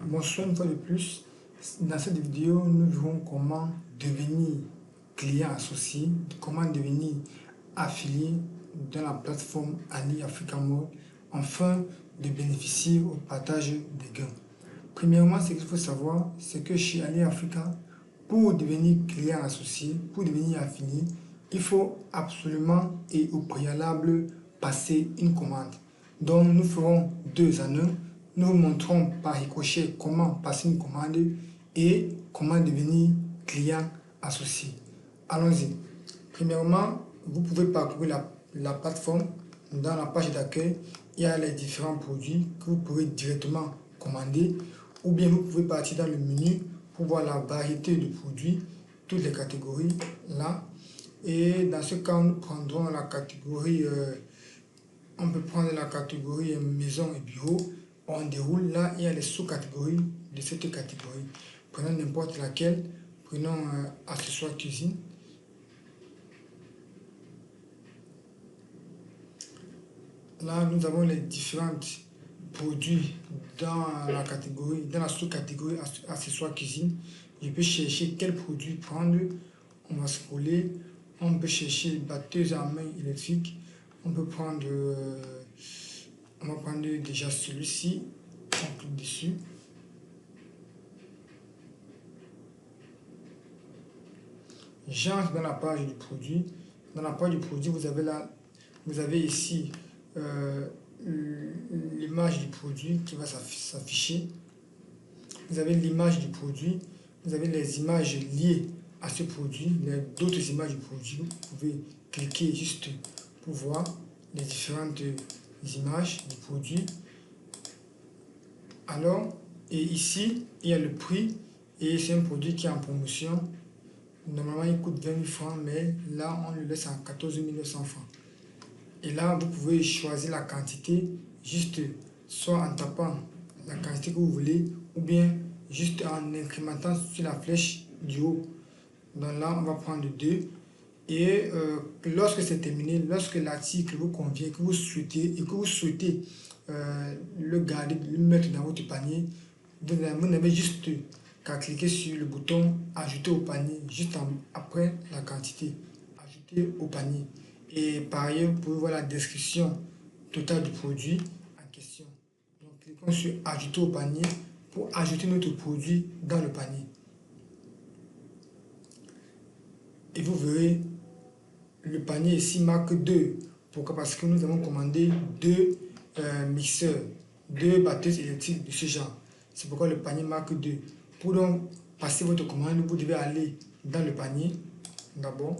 Bonsoir une fois de plus. Dans cette vidéo, nous verrons comment devenir client associé, comment devenir affilié dans la plateforme Ali Africa Mall, afin de bénéficier au partage des gains. Premièrement, ce qu'il faut savoir, c'est que chez Ali Africa, pour devenir client associé, pour devenir affilié, il faut absolument et au préalable passer une commande. Donc nous ferons 2 en 1. Nous vous montrons par ricochet comment passer une commande et comment devenir client associé. Allons-y. Premièrement, vous pouvez parcourir la plateforme. Dans la page d'accueil, il y a les différents produits que vous pouvez directement commander, ou bien vous pouvez partir dans le menu pour voir la variété de produits, toutes les catégories là. Et dans ce cas, nous prendrons la catégorie, on peut prendre la catégorie maison et bureau. On déroule là, il y a les sous-catégories de cette catégorie. Prenons n'importe laquelle, prenons accessoires cuisine. Là, nous avons les différents produits dans la catégorie, dans la sous-catégorie accessoires cuisine. Je peux chercher quel produit prendre. On va scroller. On peut chercher batteuse à main électrique. On peut prendre, on va prendre déjà celui-ci. On clique dessus. J'entre dans la page du produit. Dans la page du produit, vous avez ici l'image du produit qui va s'afficher. Vous avez l'image du produit. Vous avez les images liées à ce produit, d'autres images du produit. Vous pouvez cliquer juste pour voir les différentes images du produit. Alors, et ici, il y a le prix, et c'est un produit qui est en promotion. Normalement, il coûte 20 000 francs, mais là, on le laisse à 14 900 francs. Et là, vous pouvez choisir la quantité, juste soit en tapant la quantité que vous voulez, ou bien juste en incrémentant sur la flèche du haut. Donc là, on va prendre 2. Et lorsque c'est terminé, lorsque l'article vous convient, que vous souhaitez le garder, le mettre dans votre panier, vous n'avez juste qu'à cliquer sur le bouton ajouter au panier, juste après la quantité, ajouter au panier. Et par ailleurs, vous pouvez voir la description totale du produit en question. Donc cliquons sur ajouter au panier pour ajouter notre produit dans le panier. Et vous verrez, le panier ici marque 2. Pourquoi? Parce que nous avons commandé 2 mixeurs, 2 batteuses électriques de ce genre. C'est pourquoi le panier marque 2. Pour donc passer votre commande, vous devez aller dans le panier d'abord.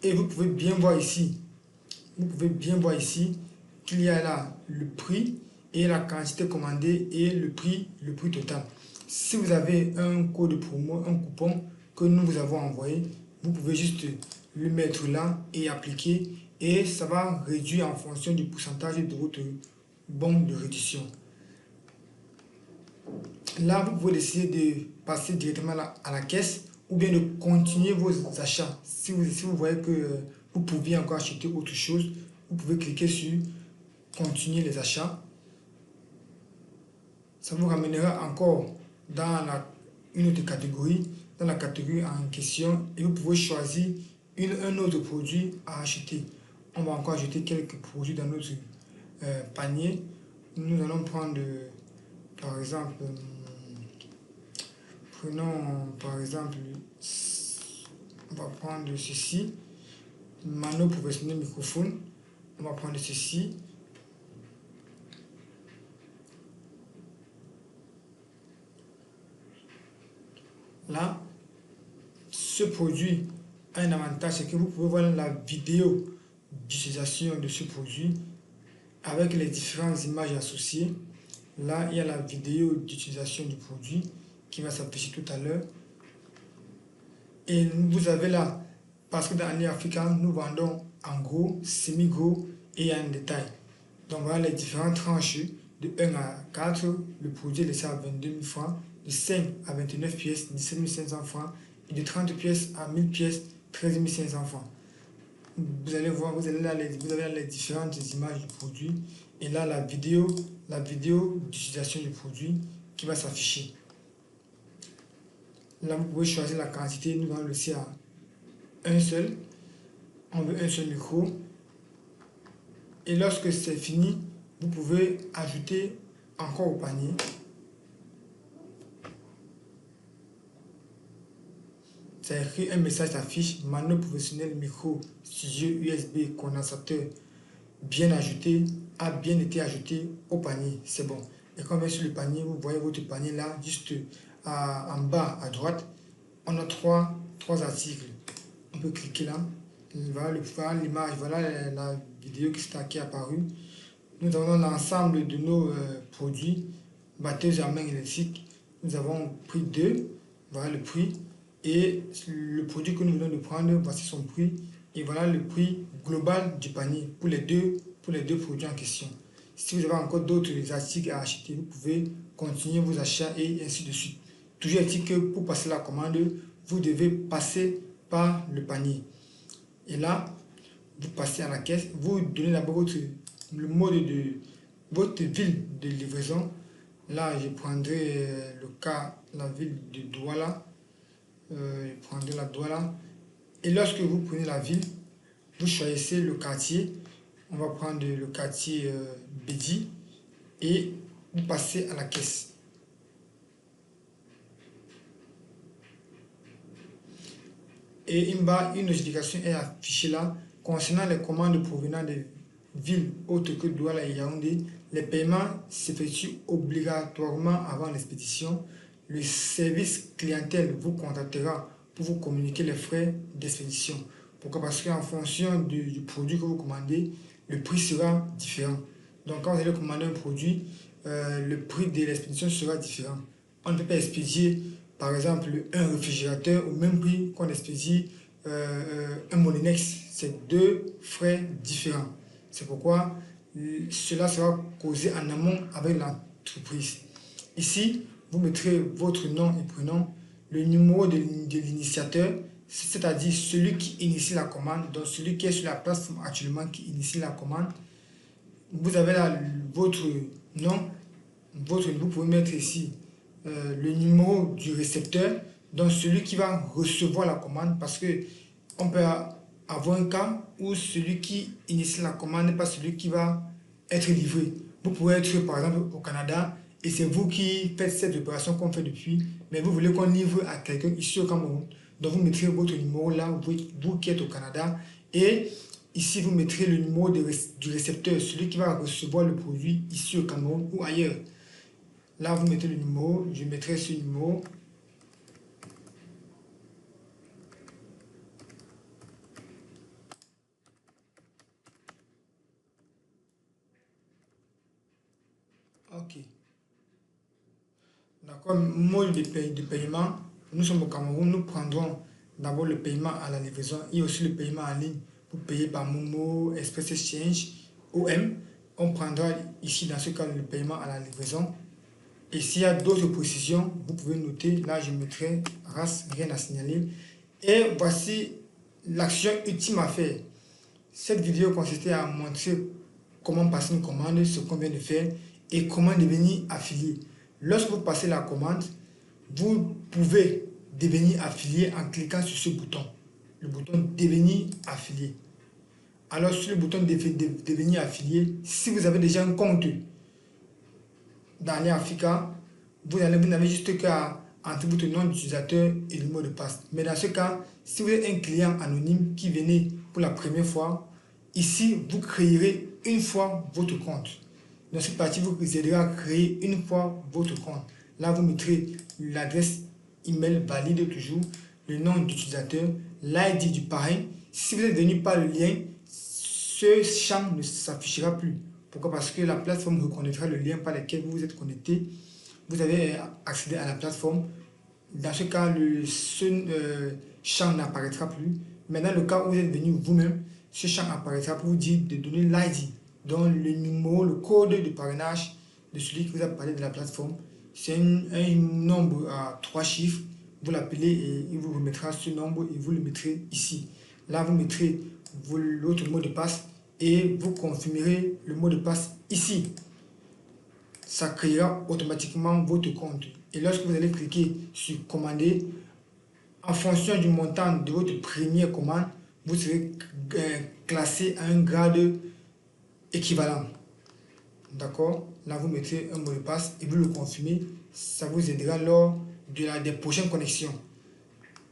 Et vous pouvez bien voir ici, qu'il y a là le prix et la quantité commandée et le prix total. Si vous avez un code promo, un coupon que nous vous avons envoyé, vous pouvez juste le mettre là et appliquer, et ça va réduire en fonction du pourcentage de votre bon de réduction. Là, vous pouvez décider de passer directement à la caisse, ou bien de continuer vos achats. Si vous voyez que vous pouviez encore acheter autre chose, vous pouvez cliquer sur continuer les achats. Ça vous ramènera encore dans une autre catégorie, dans la catégorie en question, et vous pouvez choisir un autre produit à acheter. On va encore ajouter quelques produits dans notre panier. Nous allons prendre par exemple, prenons par exemple, on va prendre ceci, Mano professionnel microphone. On va prendre ceci. Là, ce produit a un avantage, c'est que vous pouvez voir la vidéo d'utilisation de ce produit avec les différentes images associées. Là, il y a la vidéo d'utilisation du produit qui va s'afficher tout à l'heure. Et vous avez là, parce que dans Ali Africa, nous vendons en gros, semi-gros et en détail. Donc voilà les différentes tranches de 1 à 4. Le produit est laissé à 22 000 francs, de 5 à 29 pièces, 17 500 francs, et de 30 pièces à 1000 pièces, 13 500 francs. vous allez voir, vous avez là les différentes images du produit et là la vidéo d'utilisation du produit qui va s'afficher. Là, vous pouvez choisir la quantité, nous allons laisser à un seul. On veut un seul micro. Et lorsque c'est fini, vous pouvez ajouter encore au panier. C'est écrit, un message s'affiche, manuel professionnel micro, studio USB, condensateur, bien ajouté, a bien été ajouté au panier. C'est bon. Et quand on vient sur le panier, vous voyez votre panier là, juste en bas à droite, on a trois articles. On peut cliquer là. Voilà l'image, voilà la vidéo qui est apparue. Nous avons l'ensemble de nos produits, batteuse à main électrique. Nous avons pris 2, voilà le prix. Et le produit que nous venons de prendre, voici son prix. Et voilà le prix global du panier pour les deux produits en question. Si vous avez encore d'autres articles à acheter, vous pouvez continuer vos achats et ainsi de suite. Toujours est-il que pour passer la commande, vous devez passer par le panier. Et là, vous passez à la caisse, vous donnez d'abord le mode de votre ville de livraison. Là, je prendrai le cas, la ville de Douala. Je prendrai la Douala. Et lorsque vous prenez la ville, vous choisissez le quartier. On va prendre le quartier Bedi et vous passez à la caisse. Et une notification est affichée là concernant les commandes provenant des villes autres que Douala et Yaoundé. Les paiements s'effectuent obligatoirement avant l'expédition. Le service clientèle vous contactera pour vous communiquer les frais d'expédition. Pourquoi? Parce qu'en fonction du produit que vous commandez, le prix sera différent. Donc quand vous allez commander un produit, le prix de l'expédition sera différent. On ne peut pas expédier par exemple un réfrigérateur au même prix qu'on expédie un Molinex. C'est deux frais différents. C'est pourquoi cela sera causé en amont avec l'entreprise. Ici, vous mettrez votre nom et prénom, le numéro de l'initiateur, c'est-à-dire celui qui initie la commande, donc celui qui est sur la plateforme actuellement qui initie la commande. Vous avez là votre nom, vous pouvez mettre ici le numéro du récepteur, donc celui qui va recevoir la commande, parce que on peut avoir un cas où celui qui initie la commande n'est pas celui qui va être livré. Vous pouvez être par exemple au Canada et c'est vous qui faites cette opération qu'on fait depuis, mais vous voulez qu'on livre à quelqu'un ici au Cameroun. Donc vous mettrez votre numéro là, vous qui êtes au Canada, et ici vous mettrez le numéro du récepteur, celui qui va recevoir le produit ici au Cameroun ou ailleurs. Là vous mettez le numéro, je mettrai ce numéro. Ok. D'accord, mode de paiement. Nous sommes au Cameroun, nous prendrons d'abord le paiement à la livraison et aussi le paiement en ligne pour payer par Momo, Express Exchange, OM. On prendra ici dans ce cas le paiement à la livraison. Et s'il y a d'autres précisions, vous pouvez noter. Là, je mettrai race, rien à signaler. Et voici l'action ultime à faire. Cette vidéo consistait à montrer comment passer une commande, ce qu'on vient de faire et comment devenir affilié. Lorsque vous passez la commande, vous pouvez devenir affilié en cliquant sur ce bouton, le bouton devenir affilié. Alors sur le bouton devenir affilié, si vous avez déjà un compte dans Allia Africa, vous n'avez juste qu'à entrer votre nom d'utilisateur et le mot de passe. Mais dans ce cas, si vous êtes un client anonyme qui venait pour la première fois, ici vous créerez une fois votre compte. Dans cette partie, vous aiderez à créer une fois votre compte. Là, vous mettrez l'adresse email valide toujours, le nom d'utilisateur, l'ID du parrain. Si vous êtes venu par le lien, ce champ ne s'affichera plus. Pourquoi? Parce que la plateforme reconnaîtra le lien par lequel vous vous êtes connecté. Vous avez accédé à la plateforme. Dans ce cas, ce champ n'apparaîtra plus. Mais dans le cas où vous êtes venu vous-même, ce champ apparaîtra pour vous dire de donner l'ID, donc le numéro, le code de parrainage de celui qui vous a parlé de la plateforme. C'est un nombre à 3 chiffres. Vous l'appelez et il vous remettra ce nombre et vous le mettrez ici. Là, vous mettrez l'autre mot de passe et vous confirmerez le mot de passe ici. Ça créera automatiquement votre compte. Et lorsque vous allez cliquer sur commander, en fonction du montant de votre première commande, vous serez classé à un grade équivalent. D'accord? Là, vous mettez un mot de passe et vous le confirmez. Ça vous aidera lors des prochaines connexions.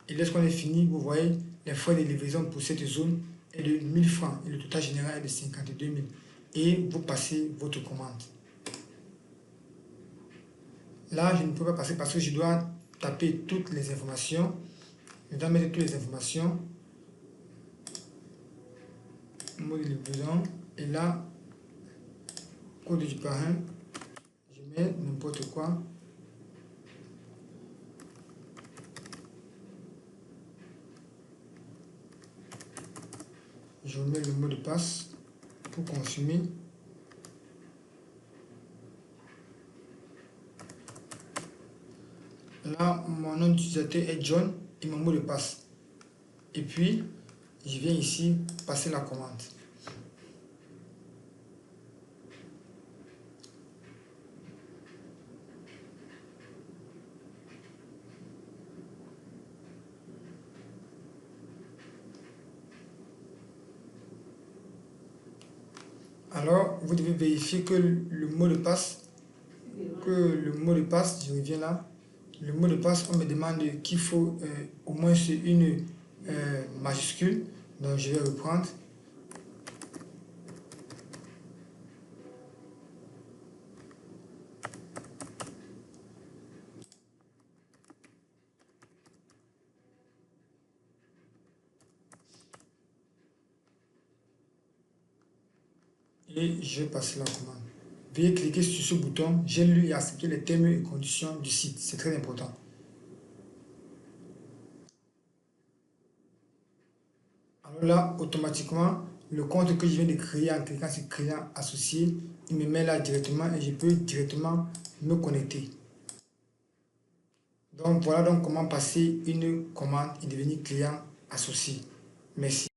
Et lorsqu'on est fini, vous voyez, les frais de livraison pour cette zone est de 1000 francs et le total général est de 52 000. Et vous passez votre commande. Là, je ne peux pas passer parce que je dois taper toutes les informations. Je dois mettre toutes les informations. Mot de livraison. Et là, code du parrain. Je mets n'importe quoi. Je mets le mot de passe pour confirmer. Là, mon nom d'utilisateur est John et mon mot de passe. Et puis, je viens ici passer la commande. Alors, vous devez vérifier que le mot de passe, je reviens là, le mot de passe, on me demande qu'il faut au moins une majuscule. Donc, je vais reprendre. Et je vais passer la commande. Veuillez cliquer sur ce bouton. J'ai lu et accepté les termes et conditions du site. C'est très important. Alors là, automatiquement, le compte que je viens de créer en cliquant sur client associé, il me met là directement et je peux directement me connecter. Donc voilà donc comment passer une commande et devenir client associé. Merci.